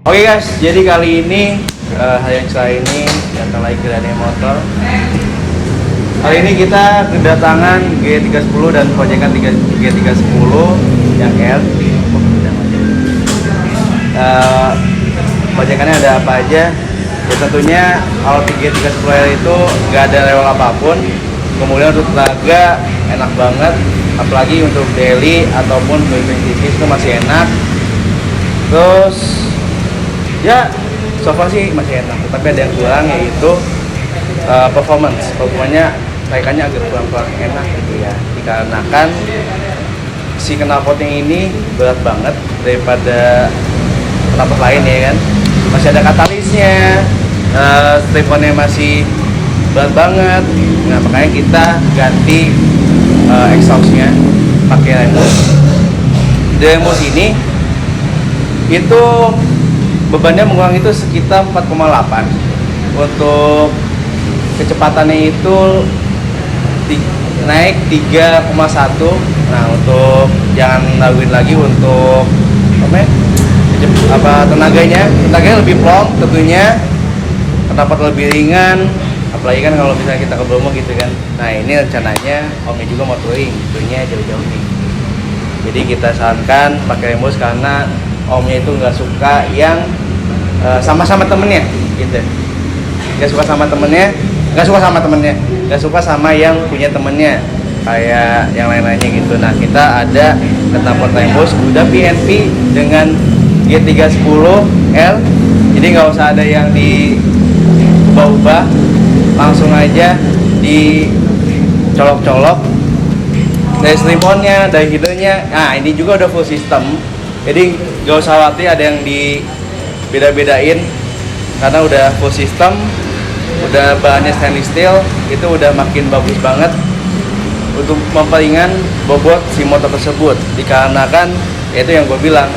Oke guys, jadi kali ini hari yang cerah ini datang lagi ke Daniel Motor. Kali ini kita kedatangan G310 dan proyekan G310 yang L. Proyekannya ada apa aja? Ya tentunya kalau G310L itu nggak ada rewel apapun. Kemudian untuk tenaga enak banget, apalagi untuk daily ataupun driving tipis itu masih enak. Terus ya so far sih masih enak, tapi ada yang kurang, yaitu performanya kayaknya agak kurang enak gitu ya, dikarenakan si knalpotnya ini berat banget daripada knalpot lain ya kan. Masih ada katalisnya, striponnya masih berat banget. Nah makanya kita ganti exhaustnya pakai Remus. Remus ini itu bebannya mengurangi itu sekitar 4,8. Untuk kecepatannya itu naik 3,1. Nah untuk jangan laguin lagi untuk tenaganya lebih plong tentunya, kenapa lebih ringan, apalagi kan kalau misalnya kita ke Bromo gitu kan. Nah ini rencananya omnya juga mau touring, tentunya jauh-jauh nih, jadi kita sarankan pakai Remus karena omnya itu nggak suka yang sama-sama temennya gitu, nggak suka sama yang punya temennya kayak yang lain-lainnya gitu. Nah kita ada knalpot Remus udah PNP dengan G310L, jadi nggak usah ada yang diubah-ubah, langsung aja dicolok-colok dari striponnya, dari hidungnya. Nah ini juga udah full system, jadi nggak usah khawatir ada yang dibeda-bedain karena udah full system, udah bahannya stainless steel, itu udah makin bagus banget untuk memperingan bobot si motor tersebut. Dikarenakan yaitu yang gue bilang,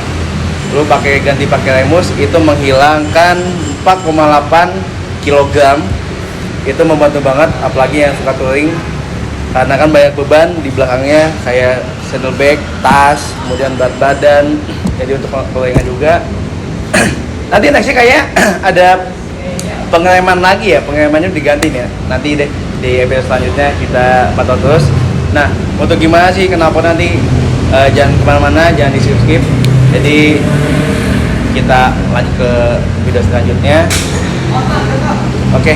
lu ganti pakai Remus itu menghilangkan 4,8 kg, itu membantu banget apalagi yang suka touring, karena kan banyak beban di belakangnya kayak saddlebag, tas, kemudian berat badan, jadi untuk touringan juga. Nanti nextnya kayak ada pengereman lagi ya, pengeremannya diganti nih ya. Nanti deh di episode selanjutnya kita pantau terus. Nah untuk gimana sih knalpot nanti, jangan kemana-mana, jangan di skip. Jadi kita lanjut ke video selanjutnya. Oke.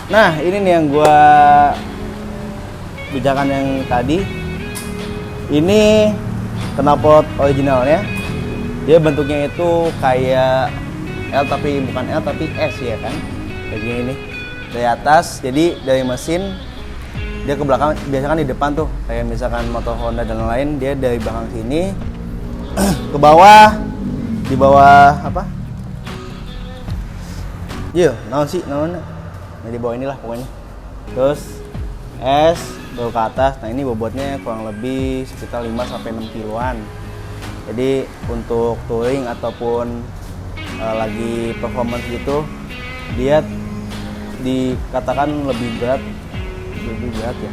Nah ini nih yang gua bicarakan yang tadi. Ini knalpot originalnya, dia bentuknya itu kayak L tapi bukan L tapi S ya kan, kayak gini nih dari atas. Jadi dari mesin dia ke belakang, biasanya kan di depan tuh kayak misalkan motor Honda dan lain, dia dari belakang sini ke bawah, di bawah apa? Iya, naon nah, di bawah inilah pokoknya. Terus S baru ke atas. Nah ini bobotnya kurang lebih sekitar 5-6 kiloan. Jadi untuk touring ataupun lagi performance gitu, dia dikatakan lebih berat ya.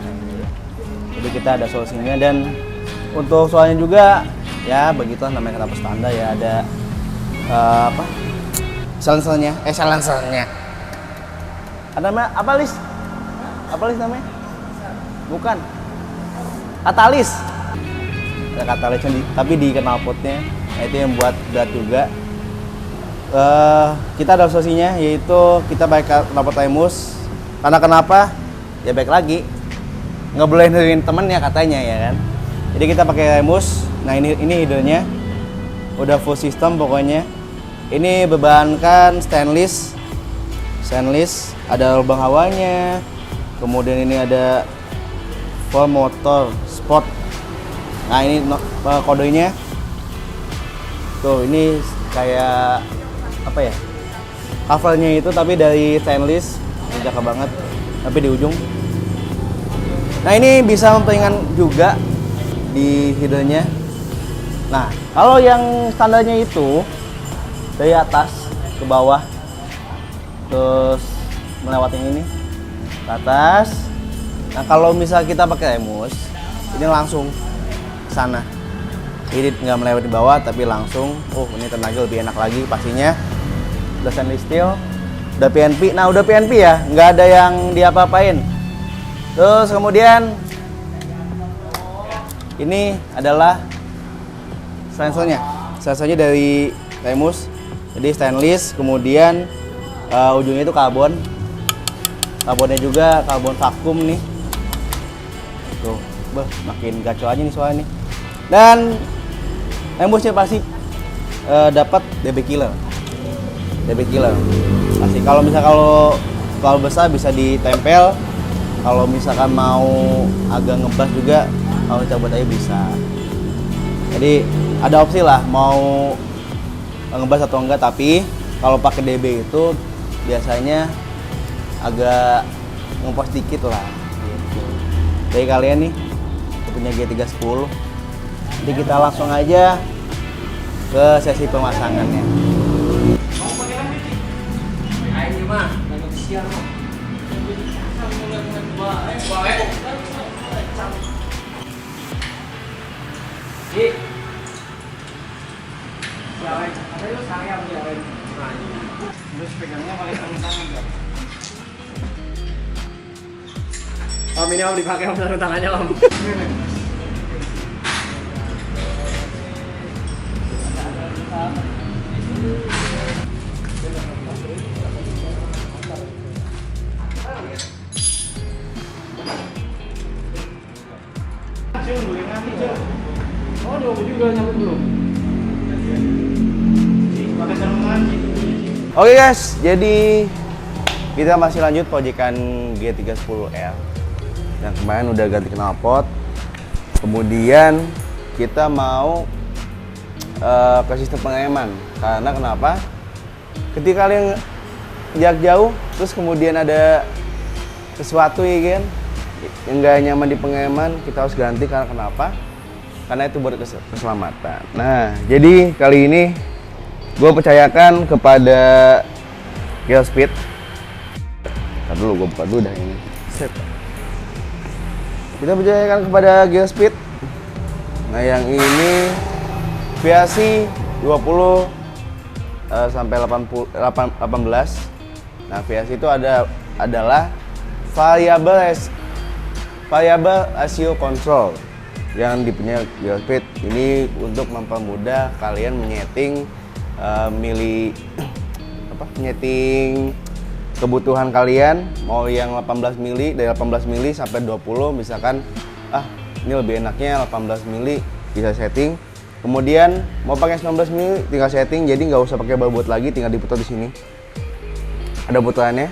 Jadi kita ada solusinya, dan untuk soalnya juga ya begitulah namanya knalpot standar ya, ada silencernya. Ada namanya apa Lis namanya? Bukan. Katalis. Ada katalis tapi di knalpotnya. Nah, itu yang buat berat juga. kita ada solusinya, yaitu kita pakai knalpot Primus. Karena kenapa? Ya baik lagi, nggak boleh neruin temennya katanya ya kan. Jadi kita pakai Primus. Nah ini hidungnya udah full system pokoknya. Ini bebankan stainless, ada lubang hawanya. Kemudian ini ada full motor sport. Nah ini kodenya tuh, ini kayak apa ya, covernya itu tapi dari stainless, ini cakep banget tapi di ujung. Nah ini bisa memperingan juga di hidungnya. Nah kalau yang standarnya itu dari atas ke bawah terus melewati ini ke atas. Nah kalau misal kita pakai Primus, ini langsung ke sana. Jadi nggak melewati bawah tapi langsung. Ini tenaga lebih enak lagi pastinya. Udah stainless steel, udah PNP. Nah udah PNP ya, nggak ada yang diapa-apain. Terus kemudian ini adalah sensornya. Sensornya dari Primus, jadi stainless. Kemudian ujungnya itu karbon. Karbonnya juga karbon vakum nih. Tuh, makin gacor aja nih soalnya nih. Dan Primusnya pasti dapat DB killer. Pasti kalau besar bisa ditempel. Kalau misalkan mau agak ngebas juga, kalau cabut aja bisa. Jadi ada opsi lah mau ngebas atau enggak, tapi kalau pakai DB itu biasanya agak ngempos dikit lah gitu. Dari kalian nih punya G310, jadi kita langsung aja ke sesi pemasangannya. Terus pegangnya pakai tangan kan? Om, ini om dipakai om sarung tangannya om. Oh, juga nyambut belum? Pakai sarungan. Oke guys, jadi kita masih lanjut proyekan G310L. Yang kemarin udah ganti knalpot. Kemudian kita mau ke sistem pengereman. Karena kenapa? Ketika kalian jarak jauh, terus kemudian ada sesuatu ya kan yang nggak nyaman di pengereman, kita harus ganti. Karena kenapa? Karena itu buat keselamatan. Nah, jadi kali ini gue percayakan kepada Geospeed. Ntar dulu gue buka dulu dah ini. Set. Kita percayakan kepada Geospeed. Nah yang ini variasi 20 sampai 18. Nah variasi itu adalah variable ratio control yang dipunya Geospeed. Ini untuk mempermudah kalian menyeting nyeting kebutuhan kalian, mau yang 18 mili, dari 18 mili sampai 20, misalkan ini lebih enaknya 18 mili, bisa setting. Kemudian mau pakai 19 mili tinggal setting, jadi nggak usah pakai barbot lagi, tinggal diputar di sini. Ada putarannya.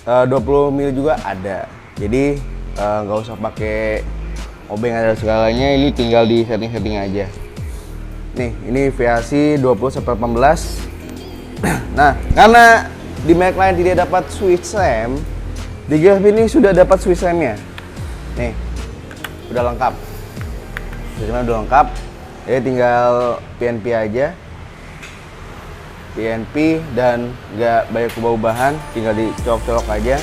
20 mili juga ada. Jadi nggak usah pakai obeng ada segalanya, ini tinggal di setting-setting aja. Nih, ini variasi 20 sampai 18. Nah, karena di merek lain tidak dapat switch rem, di Geospeed ini sudah dapat switch remnya. Nih, udah lengkap. Udah lengkap. Jadi tinggal PNP aja. PNP dan nggak banyak ubah-ubahan, tinggal dicolok-colok aja.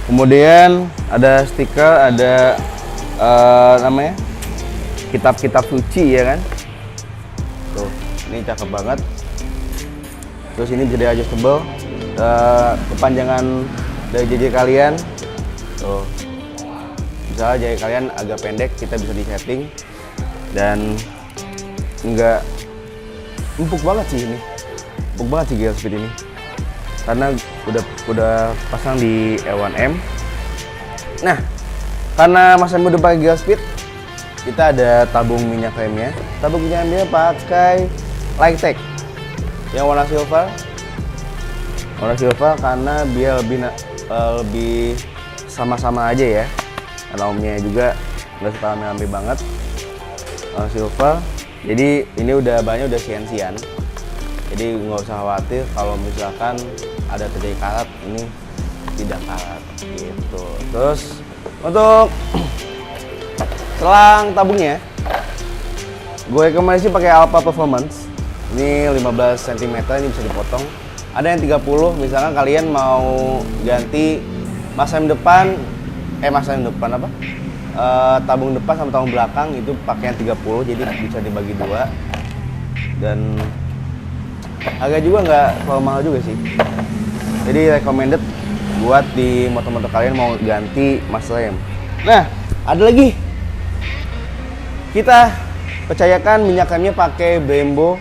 Kemudian ada stiker, ada namanya kitab-kitab suci ya kan. Tuh, ini cakep banget. Terus ini bisa di-adjustable kepanjangan dari jari kalian. Tuh, misalnya jari kalian agak pendek, kita bisa disetting dan enggak empuk banget sih ini, empuk banget sih Gear Speed ini, karena udah pasang di E1M. Nah, karena Mas Em udah pakai Gear Speed, kita ada tabung minyak remnya. Tabung minyak remnya pakai Lightech yang warna silver. Warna silver karena biar lebih sama-sama aja ya. Karena omnya juga nggak suka rame-rame banget. Warna silver. Jadi ini banyak udah CNC-an. Jadi nggak usah khawatir kalau misalkan ada terjadi karat, ini tidak karat gitu. Terus untuk selang tabungnya, gue rekomendasi pakai Alpha Performance. Ini 15 cm, ini bisa dipotong. Ada yang 30, misalkan kalian mau ganti masam depan apa? Tabung depan sama tabung belakang itu pakai yang 30, jadi bisa dibagi dua. Dan harga juga nggak terlalu mahal juga sih. Jadi recommended buat di motor-motor kalian mau ganti mas rem. Nah, ada lagi. Kita percayakan minyak remnya pakai Brembo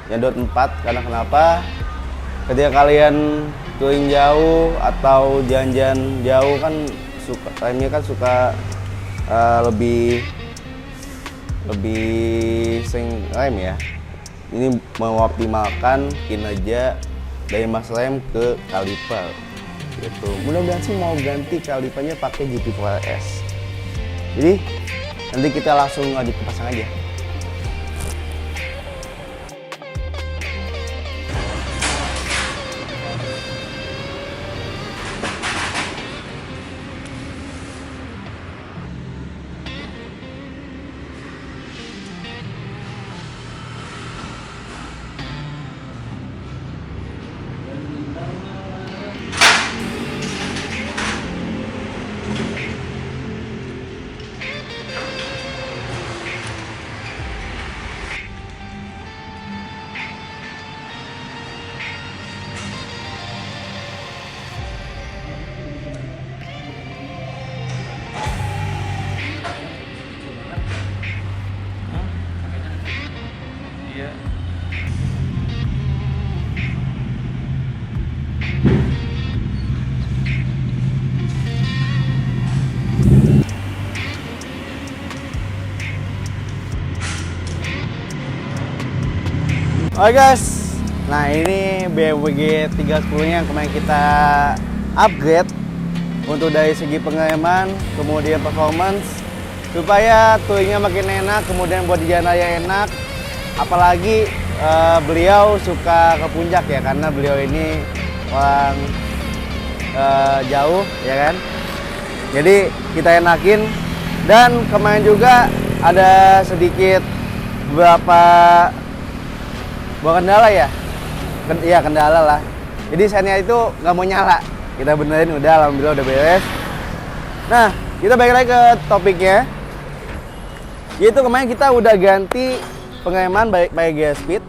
yang dot 4. Karena kenapa? Ketika kalian touring jauh atau jalan-jalan jauh kan remnya kan suka lebih sering rem ya. Ini mengoptimalkan kinerja dari mas rem ke kaliper gitu. Mudah-mudahan sih mau ganti kalipernya pakai GP4RS. Jadi nanti kita langsung lanjut ke pasang aja. Oke guys, nah ini BMW G310 yang kemarin kita upgrade untuk dari segi pengereman, kemudian performance, supaya touringnya makin enak, kemudian buat di jalan raya enak. Apalagi beliau suka ke puncak ya, karena beliau ini orang jauh ya kan. Jadi kita enakin, dan kemarin juga ada sedikit beberapa kendala ya, iya kendala lah. Jadi sennya itu nggak mau nyala, kita benerin udah, alhamdulillah udah beres. Nah, kita balik lagi ke topiknya, yaitu kemarin kita udah ganti pengereman pakai Gear Speed.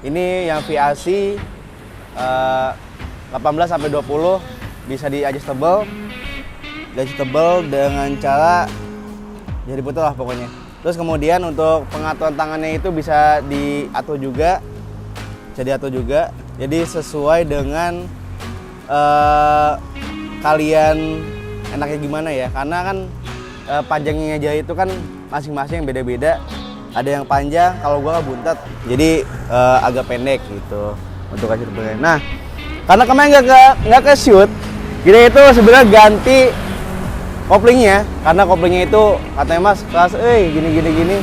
Ini yang VRC 18-20 bisa di adjustable dengan cara jadi putar lah pokoknya. Terus kemudian untuk pengaturan tangannya itu bisa diatur juga. Jadi sesuai dengan kalian enaknya gimana ya. Karena kan panjangnya jari itu kan masing-masing beda-beda. Ada yang panjang, kalau gua buntet, jadi agak pendek gitu untuk kasih terbang. Nah, karena kemarin nggak ke shoot, kita itu sebenarnya ganti koplingnya, karena koplingnya itu katanya mas keras, gini.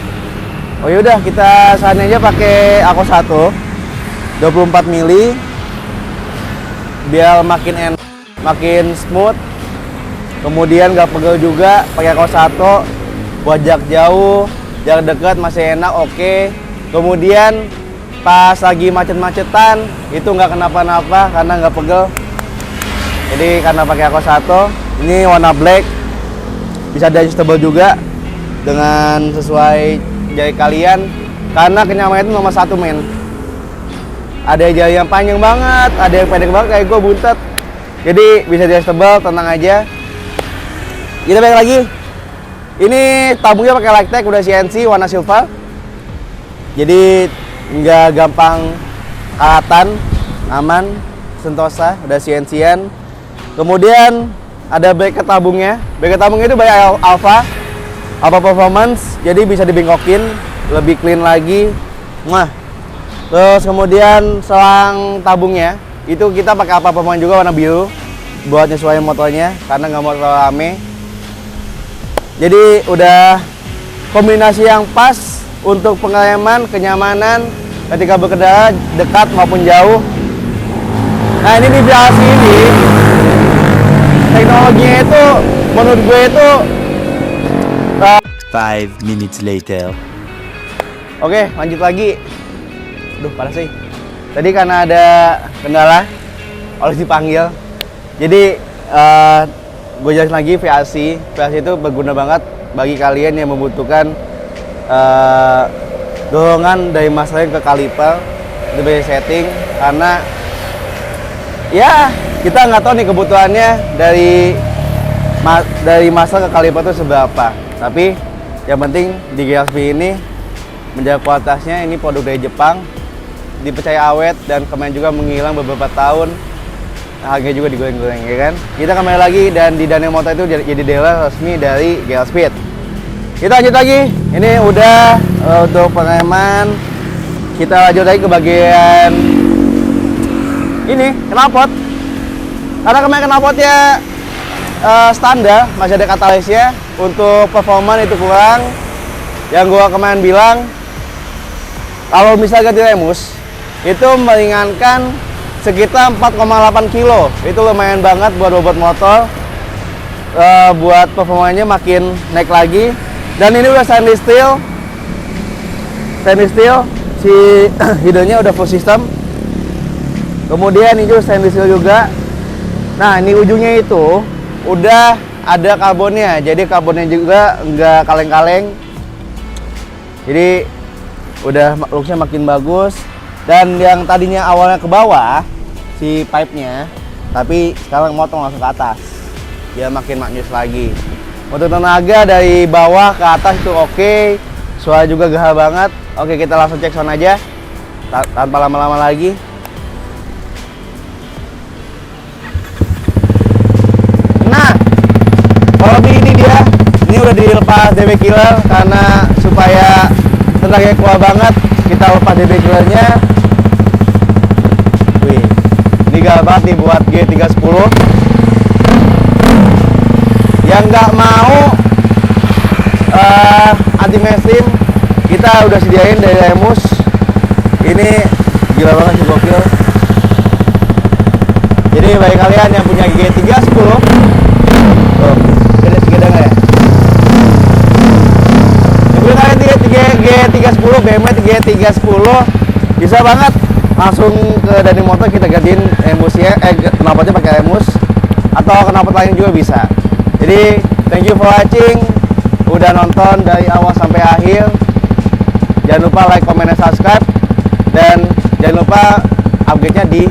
Oh yaudah kita saat aja pakai Ako 1 24 mili biar makin enak, makin smooth, kemudian gak pegel juga. Pakai Ako 1 buat jarak jauh, jarak dekat masih enak, oke. Kemudian pas lagi macet-macetan itu nggak kenapa-napa karena nggak pegel. Jadi karena pakai Ako 1, ini warna black, bisa adjustable juga dengan sesuai jari kalian, karena kenyamanan itu nomor 1 men. Ada jari yang panjang banget, ada yang pendek banget kayak gue buntet, jadi bisa adjustable, tenang aja. Kita balik lagi, ini tabungnya pakai Lightech, udah CNC warna silver. Jadi nggak gampang kalatan, aman, sentosa, udah sian-sian. Kemudian ada bracket tabungnya. Bracket tabungnya itu by Alfa Performance, jadi bisa dibengkokin, lebih clean lagi. Nah, terus kemudian selang tabungnya itu kita pakai Alfa Performance juga warna biru buat nyesuaiin motornya karena nggak mau terlalu rame. Jadi udah kombinasi yang pas untuk pengereman, kenyamanan ketika berkendara dekat maupun jauh. Nah ini di VRC ini teknologinya itu menurut gue itu 5 minutes later. Oke, lanjut lagi. Duh, parah sih. Tadi karena ada kendala harus dipanggil. Jadi gue jelasin lagi VRC itu berguna banget bagi kalian yang membutuhkan dorongan dari masalah ke kaliper itu bisa setting, karena ya kita nggak tahu nih kebutuhannya dari masalah ke kaliper itu seberapa. Tapi yang penting di GLSP ini menjaga kualitasnya. Ini produk dari Jepang, dipercaya awet dan kemarin juga menghilang beberapa tahun. Harganya juga digoreng-goreng, ya kan? Kita kembali lagi dan di Daniel Motor itu jadi dealer resmi dari GLSpeed. Kita lanjut lagi. Ini udah untuk pengereman. Kita lanjut lagi ke bagian ini knalpot. Karena kemarin knalpotnya standar, masih ada katalisnya. Untuk performa itu kurang. Yang gua kemarin bilang, kalau misalnya ganti remus itu meringankan sekitar 4,8 kilo. Itu lumayan banget buat bobot motor. Buat performanya makin naik lagi. Dan ini udah stainless steel. Si hidungnya udah full system. Kemudian ini juga stainless steel juga. Nah ini ujungnya itu udah ada karbonnya. Jadi karbonnya juga nggak kaleng-kaleng. Jadi udah looksnya makin bagus. Dan yang tadinya awalnya ke bawah si pipe-nya, tapi sekarang motong langsung ke atas, dia makin maknyus lagi. Untuk tenaga dari bawah ke atas itu oke, suara juga gahar banget. Oke, kita langsung cek sound aja tanpa lama-lama lagi. Nah, kalau ini dia, ini udah dilepas DB killer karena supaya tenaganya kuat banget. Kita lepas DB killernya. Ini gak banget nih buat G310. Yang nggak mau anti mainstream, kita udah sediain dari remus. Ini gila banget sih, gokil. Jadi bagi kalian yang punya G310, tuh, gede nggak ya? Yang punya kalian G310, BMW G310, bisa banget langsung ke Daniel Motor, kita gantiin remusnya, knalpotnya pakai remus, atau knalpot lain juga bisa. Jadi thank you for watching, udah nonton dari awal sampai akhir. Jangan lupa like, comment, dan subscribe, dan jangan lupa update-nya di